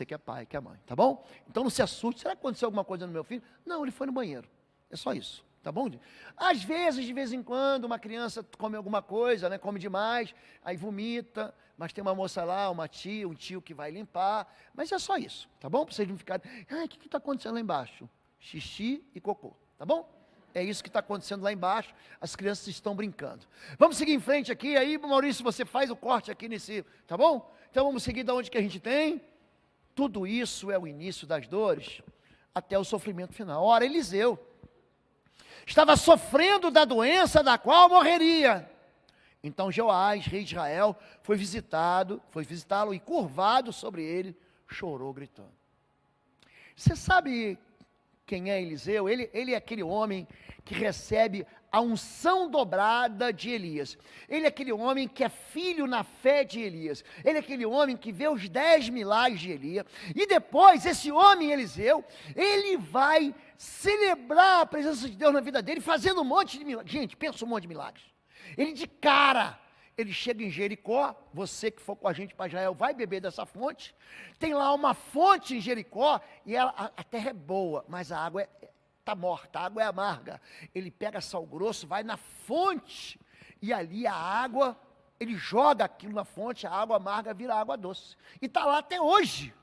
que é pai, que é mãe, tá bom? Então não se assuste, será que aconteceu alguma coisa no meu filho? Não, ele foi no banheiro, é só isso, tá bom? Às vezes, de vez em quando, uma criança come alguma coisa, né, come demais, aí vomita, mas tem uma moça lá, uma tia, um tio que vai limpar, mas é só isso, tá bom? Para vocês não ficarem, o que está acontecendo lá embaixo? Xixi e cocô, tá bom? É isso que está acontecendo lá embaixo, as crianças estão brincando. Vamos seguir em frente aqui, aí Maurício, você faz o corte aqui nesse, tá bom? Então vamos seguir da onde que a gente tem. Tudo isso é o início das dores, até o sofrimento final. Ora, Eliseu estava sofrendo da doença da qual morreria. Então Joás, rei de Israel, foi visitá-lo e curvado sobre ele, chorou gritando. Você sabe quem é Eliseu? Ele é aquele homem que recebe a unção dobrada de Elias. Ele é aquele homem que é filho na fé de Elias. Ele é aquele homem que vê os 10 milagres de Elias. E depois, esse homem Eliseu, ele vai celebrar a presença de Deus na vida dele, fazendo um monte de milagres. Gente, pensa um monte de milagres. Ele de cara, ele chega em Jericó, você que for com a gente para Israel, vai beber dessa fonte. Tem lá uma fonte em Jericó, e a terra é boa, mas a água está morta, a água é amarga. Ele pega sal grosso, vai na fonte, e ali a água, ele joga aquilo na fonte, a água amarga vira água doce. E está lá até hoje.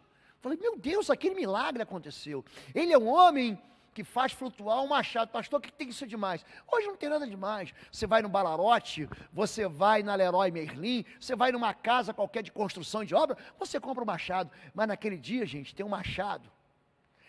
Falei, meu Deus, aquele milagre aconteceu. Ele é um homem que faz flutuar um machado. Pastor, o que tem isso demais? Hoje não tem nada demais. Você vai no Balarote, você vai na Leroy Merlin, você vai numa casa qualquer de construção e de obra, você compra um machado. Mas naquele dia, gente, tem um machado.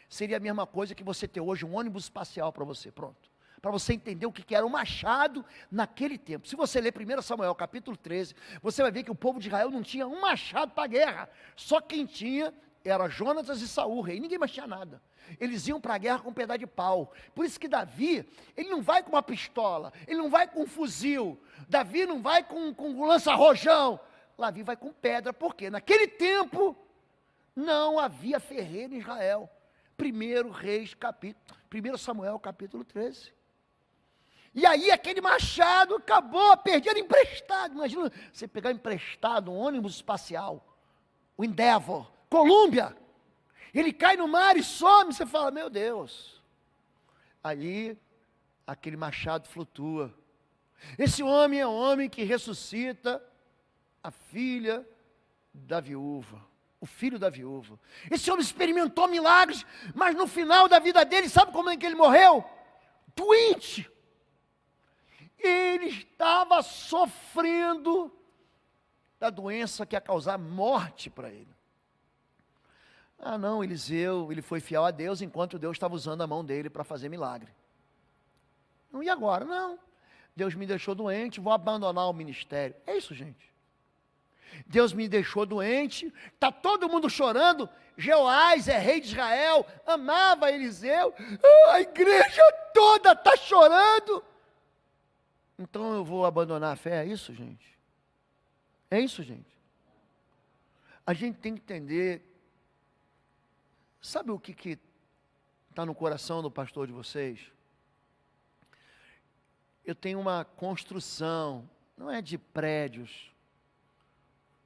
Seria a mesma coisa que você ter hoje um ônibus espacial para você, pronto. Para você entender o que era o machado naquele tempo. Se você ler 1 Samuel capítulo 13, você vai ver que o povo de Israel não tinha um machado para a guerra. Só quem tinha era Jonatas e Saul, rei, ninguém mais tinha nada. Eles iam para a guerra com um pedaço de pau. Por isso que Davi, ele não vai com uma pistola, ele não vai com um fuzil, Davi não vai com um lança-rojão, Davi vai com pedra, porque naquele tempo não havia ferreiro em Israel. 1 Samuel capítulo 13. E aí aquele machado acabou perdendo emprestado. Imagina você pegar emprestado um ônibus espacial, o Endeavor, Colômbia, Ele cai no mar e some, você fala, meu Deus. Ali, aquele machado flutua. Esse homem é um homem que ressuscita a filha da viúva, o filho da viúva. Esse homem experimentou milagres, mas no final da vida dele, sabe como é que ele morreu? Doente. Ele estava sofrendo da doença que ia causar morte para ele. Ah não, Eliseu, ele foi fiel a Deus, enquanto Deus estava usando a mão dele para fazer milagre. Não, e agora? Não, Deus me deixou doente, vou abandonar o ministério. É isso, gente. Deus me deixou doente, está todo mundo chorando. Jeoás é rei de Israel, amava Eliseu, a igreja toda está chorando. Então eu vou abandonar a fé, é isso, gente? É isso, gente. A gente tem que entender, sabe o que está no coração do pastor de vocês? Eu tenho uma construção, não é de prédios.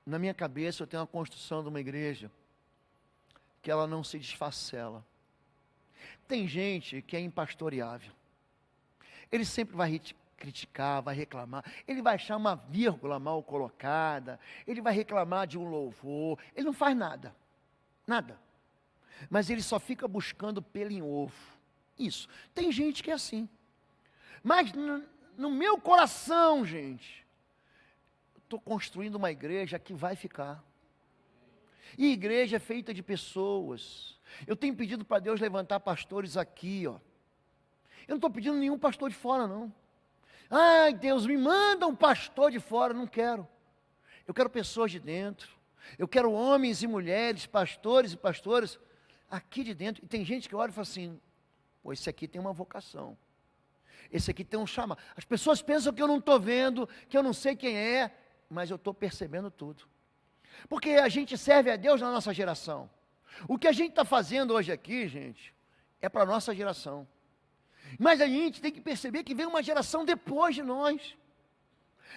Na minha cabeça eu tenho uma construção de uma igreja que ela não se desfacela. Tem gente que é impastoreável. Ele sempre vai criticar, vai reclamar. Ele vai achar uma vírgula mal colocada. Ele vai reclamar de um louvor. Ele não faz nada. Nada. Mas ele só fica buscando pelo em ovo. Isso. Tem gente que é assim. Mas no meu coração, gente, estou construindo uma igreja que vai ficar. E igreja é feita de pessoas. Eu tenho pedido para Deus levantar pastores aqui, ó. Eu não estou pedindo nenhum pastor de fora, não. Ai, Deus, me manda um pastor de fora. Não quero. Eu quero pessoas de dentro. Eu quero homens e mulheres, pastores e pastoras aqui de dentro. E tem gente que olha e fala assim, pô, esse aqui tem uma vocação. Esse aqui tem um chamado. As pessoas pensam que eu não estou vendo, que eu não sei quem é, mas eu estou percebendo tudo. Porque a gente serve a Deus na nossa geração. O que a gente está fazendo hoje aqui, gente, é para a nossa geração. Mas a gente tem que perceber que vem uma geração depois de nós.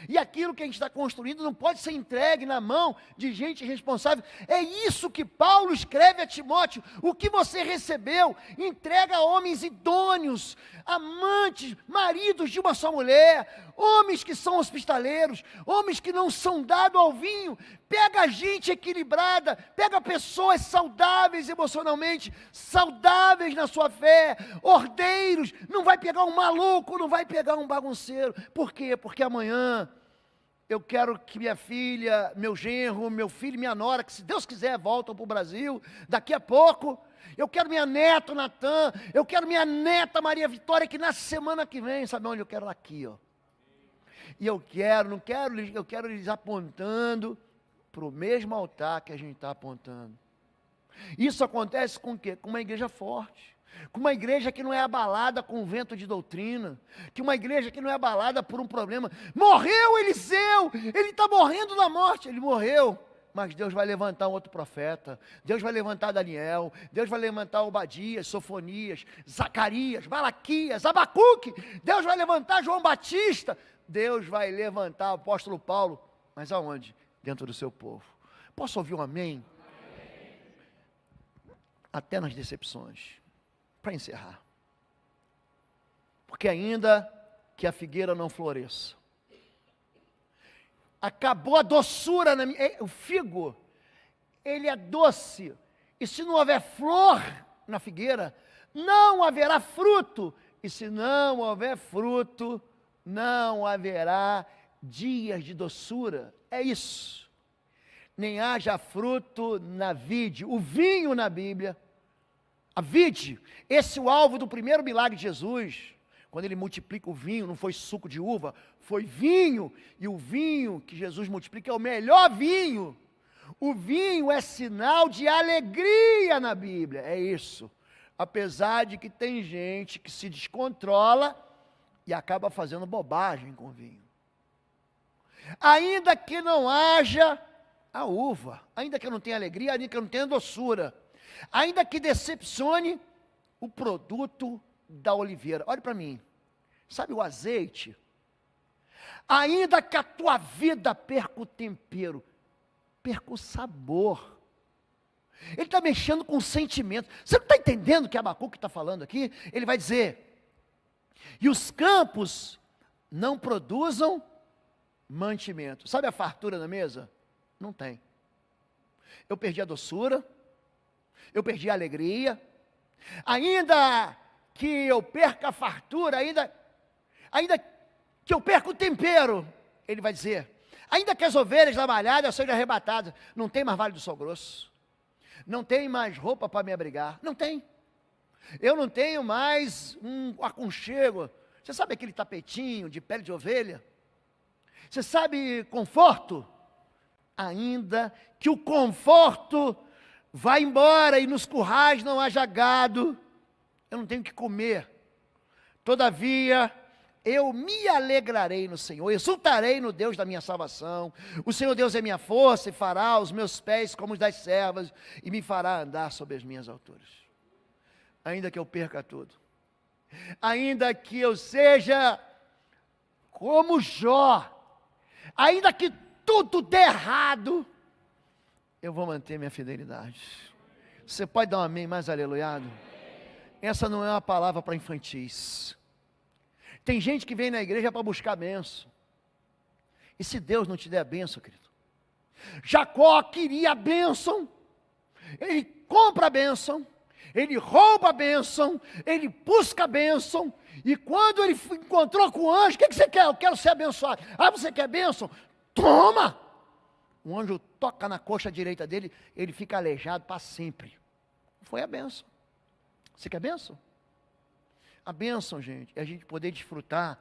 E aquilo que a gente está construindo não pode ser entregue na mão de gente responsável. É isso que Paulo escreve a Timóteo. O que você recebeu, entrega a homens idôneos, amantes, maridos de uma só mulher, homens que são hospitaleiros, homens que não são dados ao vinho. Pega gente equilibrada, pega pessoas saudáveis emocionalmente, saudáveis na sua fé, ordeiros. Não vai pegar um maluco, não vai pegar um bagunceiro. Por quê? Porque amanhã eu quero que minha filha, meu genro, meu filho e minha nora, que se Deus quiser voltam para o Brasil, daqui a pouco. Eu quero minha neta Natan, eu quero minha neta Maria Vitória, que na semana que vem, sabe onde eu quero? Aqui, ó. E eu quero eles apontando para o mesmo altar que a gente está apontando. Isso acontece com o quê? Com uma igreja forte. Com uma igreja que não é abalada com o vento de doutrina, que uma igreja que não é abalada por um problema. Morreu Eliseu, ele está morrendo na morte, ele morreu, mas Deus vai levantar um outro profeta, Deus vai levantar Daniel, Deus vai levantar Obadias, Sofonias, Zacarias, Malaquias, Abacuque, Deus vai levantar João Batista, Deus vai levantar o apóstolo Paulo, mas aonde? Dentro do seu povo. Posso ouvir um amém? Amém. Até nas decepções. Para encerrar, porque ainda que a figueira não floresça, acabou a doçura na minha, o figo, ele é doce, e se não houver flor na figueira, não haverá fruto, e se não houver fruto, não haverá dias de doçura. É isso, nem haja fruto na vide, o vinho na Bíblia. A vide, esse é o alvo do primeiro milagre de Jesus, quando ele multiplica o vinho, não foi suco de uva, foi vinho, e o vinho que Jesus multiplica é o melhor vinho. O vinho é sinal de alegria na Bíblia, é isso. Apesar de que tem gente que se descontrola e acaba fazendo bobagem com o vinho. Ainda que não haja a uva, ainda que eu não tenha alegria, ainda que eu não tenha doçura, ainda que decepcione o produto da oliveira. Olha para mim, sabe o azeite? Ainda que a tua vida perca o tempero, perca o sabor, Ele está mexendo com sentimento. Você não está entendendo o que Abacuque está falando aqui? Ele vai dizer: e os campos não produzam mantimento. Sabe a fartura na mesa? Não tem. Eu perdi a doçura, eu perdi a alegria, ainda que eu perca a fartura, ainda que eu perca o tempero, ele vai dizer, ainda que as ovelhas da malhada sejam arrebatadas, não tem mais vale do sol grosso, não tem mais roupa para me abrigar, não tem. Eu não tenho mais um aconchego. Você sabe aquele tapetinho de pele de ovelha? Você sabe conforto? Ainda que o conforto vá embora e nos currais não haja gado, eu não tenho o que comer. Todavia, eu me alegrarei no Senhor, exultarei no Deus da minha salvação. O Senhor Deus é minha força e fará os meus pés como os das servas e me fará andar sobre as minhas alturas. Ainda que eu perca tudo, ainda que eu seja como Jó, ainda que tudo dê errado, eu vou manter minha fidelidade. Você pode dar um amém mais aleluiado? Essa não é uma palavra para infantis. Tem gente que vem na igreja para buscar bênção. E se Deus não te der a bênção, querido? Jacó queria a bênção, ele compra a bênção, ele rouba a bênção, ele busca a bênção, e quando ele encontrou com o anjo, o que você quer? Eu quero ser abençoado. Ah, você quer bênção? Toma! O anjo toca na coxa direita dele, ele fica aleijado para sempre. Foi a bênção. Você quer bênção? A bênção, gente, é a gente poder desfrutar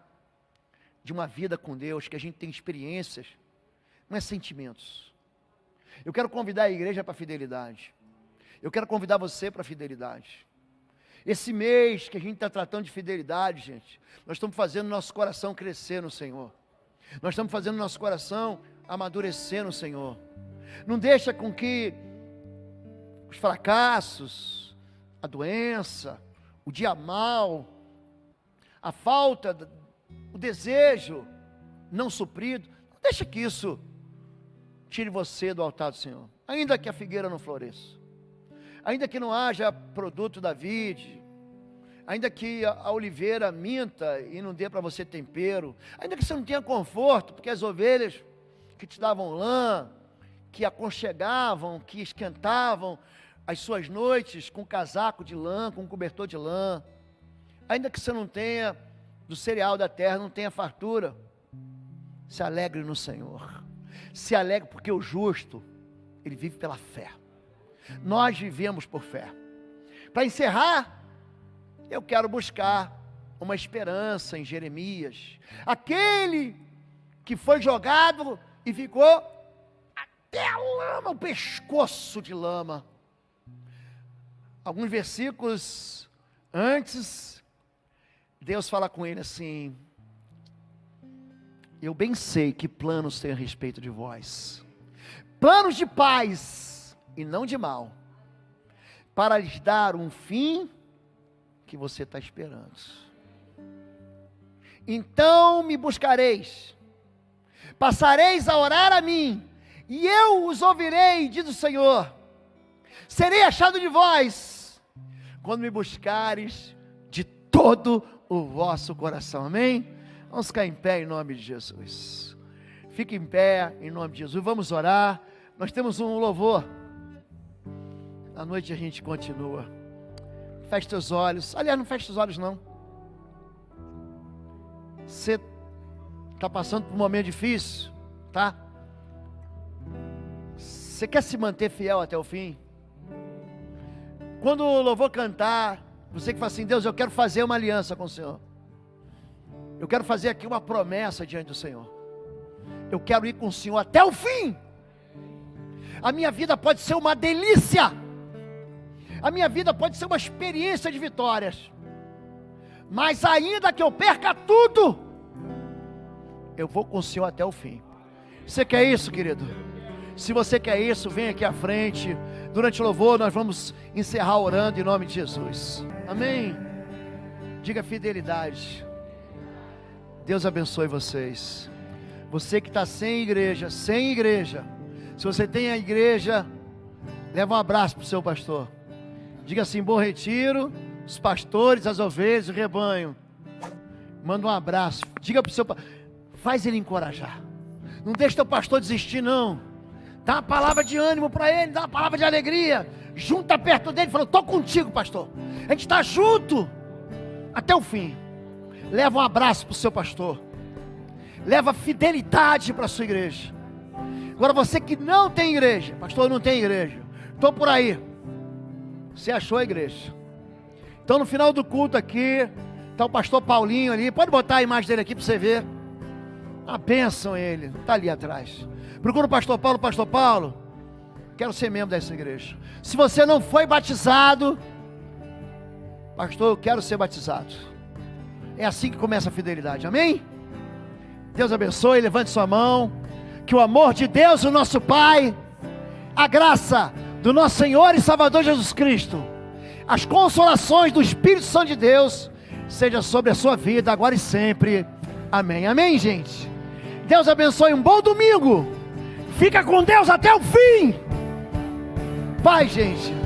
de uma vida com Deus, que a gente tem experiências, não é sentimentos. Eu quero convidar a igreja para a fidelidade. Eu quero convidar você para a fidelidade. Esse mês que a gente está tratando de fidelidade, gente, nós estamos fazendo nosso coração crescer no Senhor. Nós estamos fazendo nosso coração amadurecer no Senhor. Não deixa com que os fracassos, a doença, o dia mau, a falta, o desejo não suprido, não deixa que isso tire você do altar do Senhor. Ainda que a figueira não floresça, ainda que não haja produto da vide, ainda que a oliveira minta e não dê para você tempero, ainda que você não tenha conforto, porque as ovelhas que te davam lã, que aconchegavam, que esquentavam as suas noites com casaco de lã, com cobertor de lã, ainda que você não tenha do cereal da terra, não tenha fartura, se alegre no Senhor, se alegre, porque o justo, ele vive pela fé, nós vivemos por fé. Para encerrar, eu quero buscar uma esperança em Jeremias, aquele que foi jogado e ficou até a lama, o pescoço de lama. Alguns versículos antes, Deus fala com ele assim: eu bem sei que planos tenho a respeito de vós, planos de paz e não de mal, para lhes dar um fim que você está esperando. Então me buscareis, passareis a orar a mim, e eu os ouvirei, diz o Senhor. Serei achado de vós, quando me buscares de todo o vosso coração. Amém? Vamos ficar em pé em nome de Jesus. Fique em pé em nome de Jesus. Vamos orar. Nós temos um louvor. À noite a gente continua. Feche teus olhos. Aliás, não feche os olhos não. Você está passando por um momento difícil, tá? Você quer se manter fiel até o fim? Quando o louvor cantar, você que fala assim: Deus, eu quero fazer uma aliança com o Senhor, eu quero fazer aqui uma promessa diante do Senhor, eu quero ir com o Senhor até o fim. A minha vida pode ser uma delícia, a minha vida pode ser uma experiência de vitórias, mas ainda que eu perca tudo, eu vou com o Senhor até o fim. Você quer isso, querido? Se você quer isso, vem aqui à frente. Durante o louvor nós vamos encerrar orando em nome de Jesus. Amém? Diga fidelidade. Deus abençoe vocês. Você que está sem igreja, se você tem a igreja, Leva um abraço para o seu pastor. Diga assim: bom retiro, os pastores, as ovelhas, o rebanho. Manda um abraço. Diga para o seu pastor. Faz ele encorajar. Não deixa teu pastor desistir, não. Dá uma palavra de ânimo para ele, dá uma palavra de alegria. Junta perto dele e fala: estou contigo, pastor. A gente está junto até o fim. Leva um abraço para o seu pastor. Leva fidelidade para a sua igreja. Agora você que não tem igreja: pastor, não tem igreja, estou por aí. Você achou a igreja. Então no final do culto aqui está o pastor Paulinho ali. Pode botar a imagem dele aqui para você ver. A bênção ele, está ali atrás. Procura o pastor Paulo. Pastor Paulo, quero ser membro dessa igreja. Se você não foi batizado, pastor, eu quero ser batizado. É assim que começa a fidelidade, amém? Deus abençoe, levante sua mão. Que o amor de Deus, o nosso Pai, a graça do nosso Senhor e Salvador Jesus Cristo, as consolações do Espírito Santo de Deus, seja sobre a sua vida, agora e sempre, amém, amém, gente? Deus abençoe, um bom domingo, fica com Deus até o fim, vai, gente.